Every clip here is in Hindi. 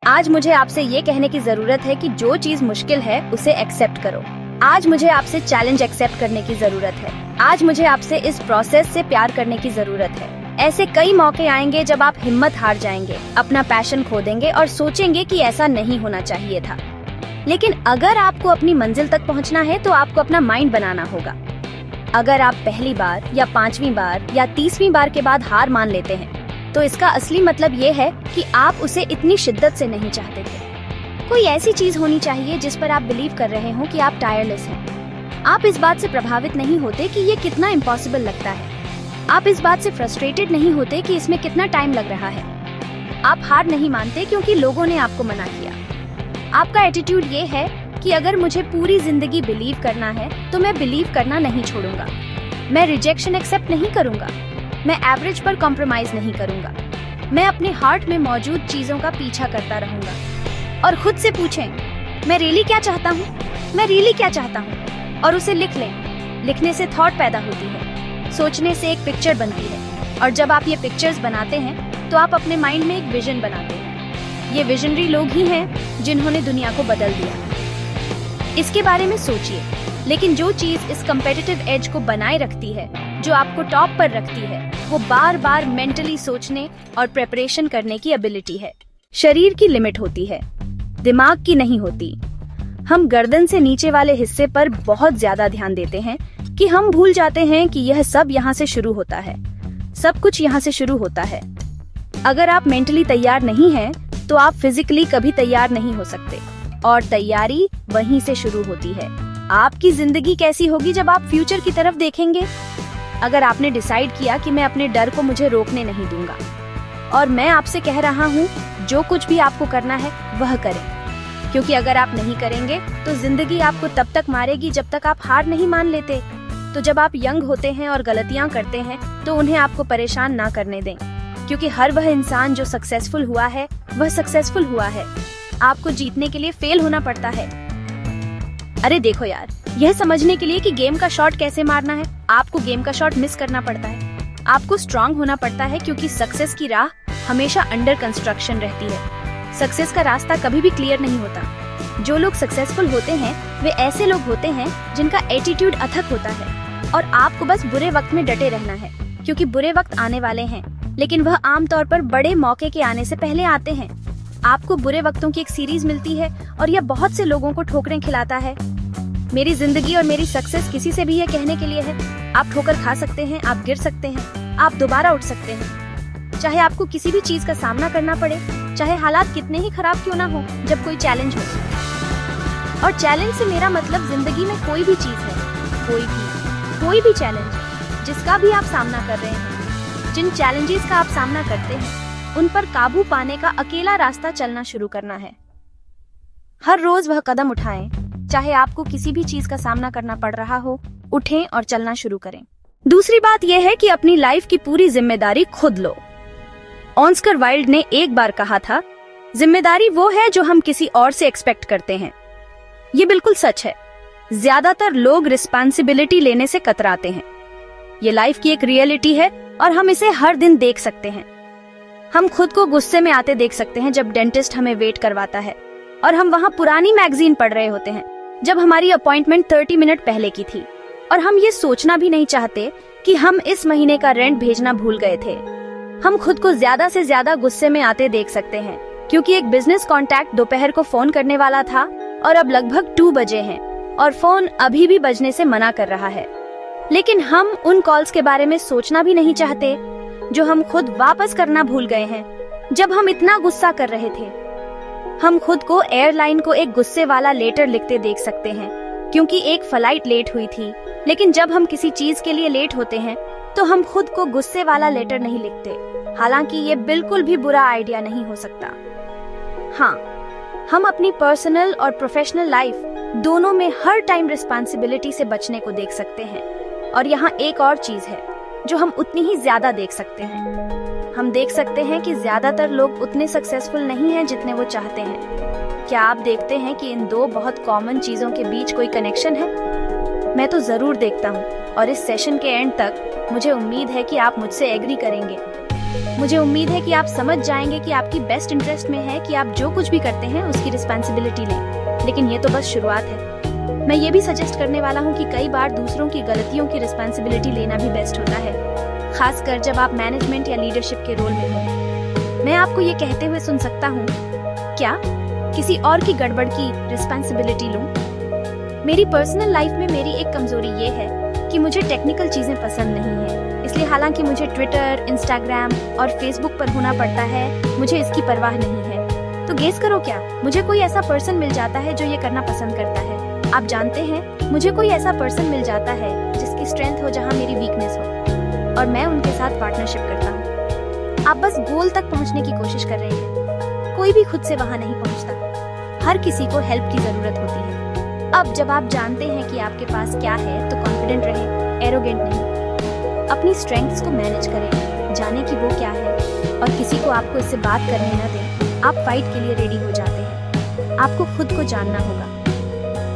आज मुझे आपसे ये कहने की जरूरत है कि जो चीज मुश्किल है उसे एक्सेप्ट करो। आज मुझे आपसे चैलेंज एक्सेप्ट करने की जरूरत है। आज मुझे आपसे इस प्रोसेस से प्यार करने की जरूरत है। ऐसे कई मौके आएंगे जब आप हिम्मत हार जाएंगे, अपना पैशन खो देंगे और सोचेंगे कि ऐसा नहीं होना चाहिए था। लेकिन अगर आपको अपनी मंजिल तक पहुंचना है तो आपको अपना माइंड बनाना होगा। अगर आप पहली बार या 5वीं बार या 30वीं बार के बाद हार मान लेते हैं तो इसका असली मतलब ये है कि आप उसे इतनी शिद्दत से नहीं चाहते थे। कोई ऐसी चीज होनी चाहिए जिस पर आप बिलीव कर रहे हो कि आप टायरलेस हैं। आप इस बात से प्रभावित नहीं होते कि ये कितना इम्पॉसिबल लगता है। आप इस बात से फ्रस्ट्रेटेड नहीं होते कि इसमें कितना टाइम लग रहा है। आप हार नहीं मानते क्योंकि लोगों ने आपको मना किया। आपका एटीट्यूड ये है कि अगर मुझे पूरी जिंदगी बिलीव करना है तो मैं बिलीव करना नहीं छोड़ूंगा। मैं रिजेक्शन एक्सेप्ट नहीं करूंगा। मैं एवरेज पर कॉम्प्रोमाइज नहीं करूंगा। मैं अपने हार्ट में मौजूद चीजों का पीछा करता रहूंगा। और खुद से पूछें, मैं रियली क्या चाहता हूँ? मैं रियली क्या चाहता हूँ? और उसे लिख लें। लिखने से थॉट पैदा होती है, सोचने से एक पिक्चर बनती है, और जब आप ये पिक्चर्स बनाते हैं तो आप अपने माइंड में एक विजन बनाते हैं। ये विजनरी लोग ही हैं जिन्होंने दुनिया को बदल दिया। इसके बारे में सोचिए। लेकिन जो चीज इस कम्पिटिटिव एज को बनाए रखती है, जो आपको टॉप पर रखती है, वो बार बार मेंटली सोचने और प्रेपरेशन करने की एबिलिटी है। शरीर की लिमिट होती है, दिमाग की नहीं होती। हम गर्दन से नीचे वाले हिस्से पर बहुत ज्यादा ध्यान देते हैं कि हम भूल जाते हैं कि यह सब यहाँ से शुरू होता है। सब कुछ यहाँ से शुरू होता है। अगर आप मेंटली तैयार नहीं हैं, तो आप फिजिकली कभी तैयार नहीं हो सकते, और तैयारी वहीं से शुरू होती है। आपकी जिंदगी कैसी होगी जब आप फ्यूचर की तरफ देखेंगे? अगर आपने डिसाइड किया कि मैं अपने डर को मुझे रोकने नहीं दूंगा, और मैं आपसे कह रहा हूँ जो कुछ भी आपको करना है वह करें, क्योंकि अगर आप नहीं करेंगे तो जिंदगी आपको तब तक मारेगी जब तक आप हार नहीं मान लेते। तो जब आप यंग होते हैं और गलतियां करते हैं तो उन्हें आपको परेशान ना करने दें, क्योंकि हर वह इंसान जो सक्सेसफुल हुआ है वह सक्सेसफुल हुआ है। आपको जीतने के लिए फेल होना पड़ता है। अरे देखो यार, यह समझने के लिए कि गेम का शॉट कैसे मारना है, आपको गेम का शॉट मिस करना पड़ता है। आपको स्ट्रांग होना पड़ता है, क्योंकि सक्सेस की राह हमेशा अंडर कंस्ट्रक्शन रहती है। सक्सेस का रास्ता कभी भी क्लियर नहीं होता। जो लोग सक्सेसफुल होते हैं वे ऐसे लोग होते हैं जिनका एटीट्यूड अथक होता है, और आपको बस बुरे वक्त में डटे रहना है, क्योंकि बुरे वक्त आने वाले हैं, लेकिन वह आमतौर पर बड़े मौके के आने से पहले आते हैं। आपको बुरे वक्तों की एक सीरीज मिलती है और यह बहुत से लोगों को ठोकरें खिलाता है। मेरी जिंदगी और मेरी सक्सेस किसी से भी यह कहने के लिए है, आप ठोकर खा सकते हैं, आप गिर सकते हैं, आप दोबारा उठ सकते हैं। चाहे आपको किसी भी चीज का सामना करना पड़े, चाहे हालात कितने ही खराब क्यों ना हो, जब कोई चैलेंज हो। और चैलेंज से मेरा मतलब जिंदगी में कोई भी चीज है, कोई भी चैलेंज जिसका भी आप सामना कर रहे हैं। जिन चैलेंजेस का आप सामना करते हैं उन पर काबू पाने का अकेला रास्ता चलना शुरू करना है। हर रोज वह कदम उठाएं, चाहे आपको किसी भी चीज का सामना करना पड़ रहा हो, उठें और चलना शुरू करें। दूसरी बात यह है कि अपनी लाइफ की पूरी जिम्मेदारी खुद लो। ऑस्कर वाइल्ड ने एक बार कहा था, जिम्मेदारी वो है जो हम किसी और से एक्सपेक्ट करते हैं। ये बिल्कुल सच है। ज्यादातर लोग रिस्पांसिबिलिटी लेने से कतराते हैं। ये लाइफ की एक रियलिटी है और हम इसे हर दिन देख सकते हैं। हम खुद को गुस्से में आते देख सकते हैं जब डेंटिस्ट हमें वेट करवाता है, और हम वहाँ पुरानी मैगजीन पढ़ रहे होते हैं जब हमारी अपॉइंटमेंट 30 मिनट पहले की थी, और हम ये सोचना भी नहीं चाहते कि हम इस महीने का रेंट भेजना भूल गए थे। हम खुद को ज्यादा से ज्यादा गुस्से में आते देख सकते हैं क्योंकि एक बिजनेस कॉन्टैक्ट दोपहर को फोन करने वाला था और अब लगभग 2 बजे हैं और फोन अभी भी बजने से मना कर रहा है। लेकिन हम उन कॉल्स के बारे में सोचना भी नहीं चाहते जो हम खुद वापस करना भूल गए हैं जब हम इतना गुस्सा कर रहे थे। हम खुद को एयरलाइन को एक गुस्से वाला लेटर लिखते देख सकते हैं क्योंकि एक फ्लाइट लेट हुई थी, लेकिन जब हम किसी चीज के लिए लेट होते हैं तो हम खुद को गुस्से वाला लेटर नहीं लिखते, हालांकि ये बिल्कुल भी बुरा आइडिया नहीं हो सकता। हाँ, हम अपनी पर्सनल और प्रोफेशनल लाइफ दोनों में हर टाइम रिस्पांसिबिलिटी से बचने को देख सकते हैं। और यहाँ एक और चीज है जो हम उतनी ही ज्यादा देख सकते हैं। हम देख सकते हैं कि ज्यादातर लोग उतने सक्सेसफुल नहीं हैं जितने वो चाहते हैं। क्या आप देखते हैं कि इन 2 बहुत कॉमन चीजों के बीच कोई कनेक्शन है? मैं तो जरूर देखता हूँ, और इस सेशन के एंड तक मुझे उम्मीद है कि आप मुझसे एग्री करेंगे। मुझे उम्मीद है कि आप समझ जाएंगे कि आपकी बेस्ट इंटरेस्ट में है कि आप जो कुछ भी करते हैं उसकी रिस्पॉन्सिबिलिटी लें, लेकिन ये तो बस शुरुआत है। मैं ये भी सजेस्ट करने वाला हूँ कि कई बार दूसरों की गलतियों की रिस्पॉन्सिबिलिटी लेना भी बेस्ट होता है, खासकर जब आप मैनेजमेंट या लीडरशिप के रोल में हो। मैं आपको ये कहते हुए सुन सकता हूँ, क्या किसी और की गड़बड़ की रिस्पॉन्सिबिलिटी लूं? मेरी पर्सनल लाइफ में मेरी एक कमजोरी ये है कि मुझे टेक्निकल चीजें पसंद नहीं है, इसलिए हालांकि मुझे ट्विटर, इंस्टाग्राम और फेसबुक पर होना पड़ता है, मुझे इसकी परवाह नहीं है। तो गेस करो क्या, मुझे कोई ऐसा पर्सन मिल जाता है जो ये करना पसंद करता है। आप जानते हैं, मुझे कोई ऐसा पर्सन मिल जाता है जिसकी स्ट्रेंथ हो जहाँ मेरी वीकनेस हो, और मैं उनके साथ पार्टनरशिप करता हूँ। आप बस गोल तक पहुँचने की कोशिश कर रहे हैं, कोई भी खुद से वहाँ नहीं पहुँचता, हर किसी को हेल्प की जरूरत होती है। अब जब आप जानते हैं कि आपके पास क्या है, तो कॉन्फिडेंट रहें, एरोगेंट नहीं। अपनी स्ट्रेंथ्स को मैनेज करें, जाने कि वो क्या है, और किसी को आपको इससे बात करने न दें। आप फाइट के लिए रेडी हो जाते हैं। आपको खुद को जानना होगा,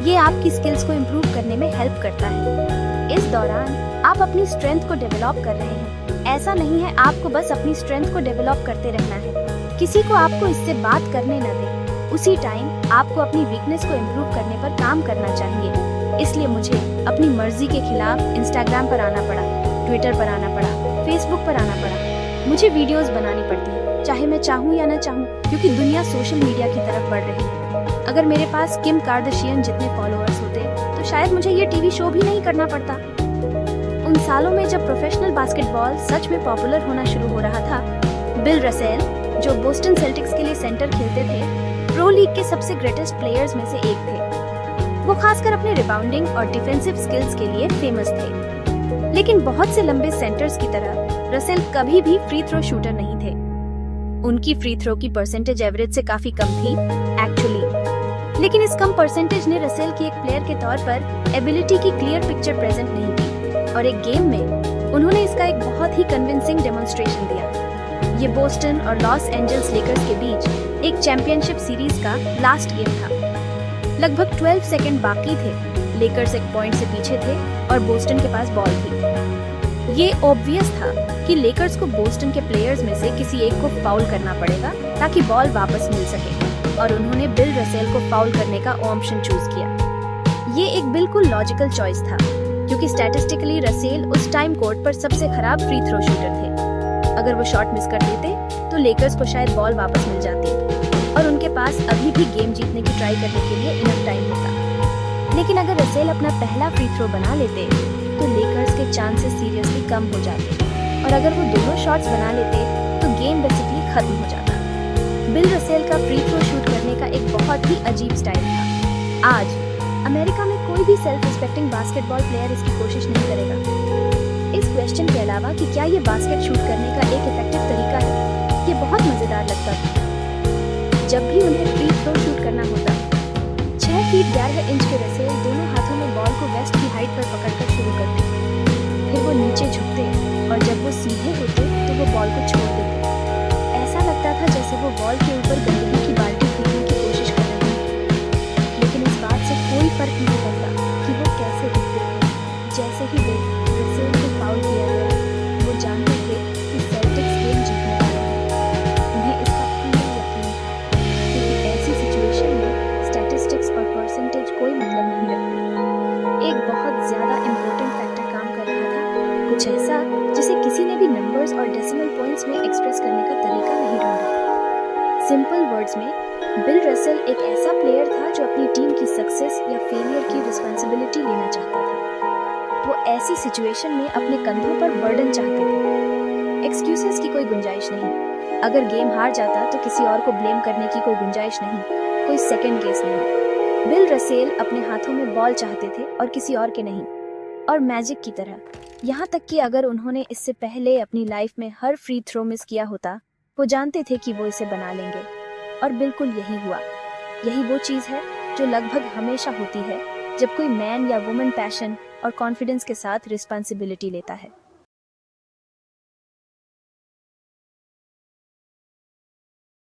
ये आपकी स्किल्स को इम्प्रूव करने में हेल्प करता है। इस दौरान आप अपनी स्ट्रेंथ को डेवलप कर रहे हैं। ऐसा नहीं है, आपको बस अपनी स्ट्रेंथ को डेवलप करते रहना है। किसी को आपको इससे बात करने न दें। उसी टाइम आपको अपनी वीकनेस को इम्प्रूव करने पर काम करना चाहिए। इसलिए मुझे अपनी मर्जी के खिलाफ इंस्टाग्राम पर आना पड़ा, ट्विटर पर आना पड़ा, फेसबुक पर आना पड़ा। मुझे वीडियोस बनानी पड़ती है, चाहे मैं चाहूँ या न चाहूँ, क्योंकि दुनिया सोशल मीडिया की तरफ बढ़ रही है। अगर मेरे पास किम कार्दाशियन जितने फॉलोअर्स होते तो शायद मुझे ये टीवी शो भी नहीं करना पड़ता। उन सालों में जब प्रोफेशनल बास्केटबॉल सच में पॉपुलर होना शुरू हो रहा था, बिल रसेल, जो बोस्टन सेल्टिक्स के लिए सेंटर खेलते थे, प्रो लीग के सबसे ग्रेटेस्ट प्लेयर्स में से एक थे। वो खासकर अपने रिबाउंडिंग और डिफेंसिव स्किल्स के लिए फेमस थे। लेकिन बहुत से लंबे सेंटर्स की तरह रसेल कभी भी फ्री थ्रो शूटर नहीं थे। उनकी फ्री थ्रो की परसेंटेज एवरेज से काफी कम थी एक्चुअली। लेकिन इस कम परसेंटेज ने रसेल की एक प्लेयर के तौर पर एबिलिटी की क्लियर पिक्चर प्रेजेंट नहीं की, और एक गेम में उन्होंने इसका एक बहुत ही कन्विंसिंग डेमोन्स्ट्रेशन दिया। ये बोस्टन और लॉस एंजल्स लेकर्स के बीच एक चैंपियनशिप सीरीज का लास्ट गेम था। लगभग 12 सेकंड बाकी थे। लेकर्स एक पॉइंट से पीछे थे और बोस्टन के पास बॉल थी। ये ऑब्वियस था कि लेकर्स को बोस्टन के प्लेयर्स में से किसी एक को फाउल करना पड़ेगा ताकि बॉल वापस मिल सके, और उन्होंने बिल रसेल को फाउल करने का ऑप्शन चूज किया। ये एक बिल्कुल लॉजिकल चॉइस था, क्योंकि स्टैटिस्टिकली रसेल उस टाइम कोर्ट पर सबसे खराब फ्री थ्रो शूटर थे। अगर वो शॉट मिस कर देते तो लेकर्स को शायद बॉल वापस मिल जाती और उनके पास अभी भी गेम जीतने की ट्राई करने के लिए इनफ टाइम होता। लेकिन अगर रसेल अपना पहला फ्री थ्रो बना लेते तो लेकर्स के चांसेस सीरियसली कम हो जाते, और अगर वो दोनों शॉट्स बना लेते तो गेम बेसिकली खत्म हो जाता। बिल रसेल का फ्री थ्रो शूट करने का एक बहुत ही अजीब स्टाइल था। आज अमेरिका में कोई भी सेल्फ रिस्पेक्टिंग बास्केटबॉल प्लेयर इसकी कोशिश नहीं करेगा। इस क्वेश्चन के अलावा कि क्या ये बास्केट शूट करने का एक इफेक्टिव तरीका है, ये बहुत मजेदार लगता था। जब भी उन्हें फ्री थ्रो शूट करना होता, 6 फीट 11 इंच के रसेल दोनों हाथों में बॉल को वेस्ट की हाइट पर पकड़कर शुरू करते, फिर वो नीचे झुकते, और जब वो सीधे होते तो वो बॉल को छोड़ देते। ऐसा लगता था जैसे वो बॉल के ऊपर गंदगी की बाल्टी फेंकने की कोशिश कर रहे हैं। लेकिन इस बात से कोई फर्क नहीं पड़ता कि वो कैसे दिखते थे। जैसे ही बिल रसेल को फाउल किया गया, वो जानते थे कि सेल्टिक्स गेम जीतने वाले हैं। उन्हें इसका पूरा यकीन था, क्योंकि ऐसी सिचुएशन में स्टैटिस्टिक्स और परसेंटेज कोई मतलब नहीं रखते। एक बहुत ज्यादा इम्पोर्टेंट फैक्टर काम कर रहा था, कुछ ऐसा जिसे किसी ने भी नंबर्स और डेसिमल पॉइंट्स में एक्सप्रेस करने का तरीका नहीं ढूंढा। सिंपल वर्ड्स में, बिल रसेल एक ऐसा प्लेयर था जो अपनी टीम की सक्सेस या फेलियर की रिस्पॉन्सिबिलिटी लेना चाहता था। वो ऐसी सिचुएशन में अपने कंधों पर बर्डन चाहते थे। एक्सक्यूजेस की कोई गुंजाइश नहीं। अगर गेम हार जाता तो किसी और को ब्लेम करने की कोई गुंजाइश नहीं, कोई सेकंड गेस नहीं। बिल रसेल अपने हाथों में बॉल चाहते थे और किसी और के नहीं, और मैजिक की तरह। यहाँ तक कि अगर उन्होंने इससे पहले अपनी लाइफ में हर फ्री थ्रो मिस किया होता, वो जानते थे कि वो इसे बना लेंगे, और बिल्कुल यही हुआ। यही वो चीज है जो लगभग हमेशा होती है जब कोई मैन या वुमन पैशन और कॉन्फिडेंस के साथ रिस्पॉन्सिबिलिटी लेता है।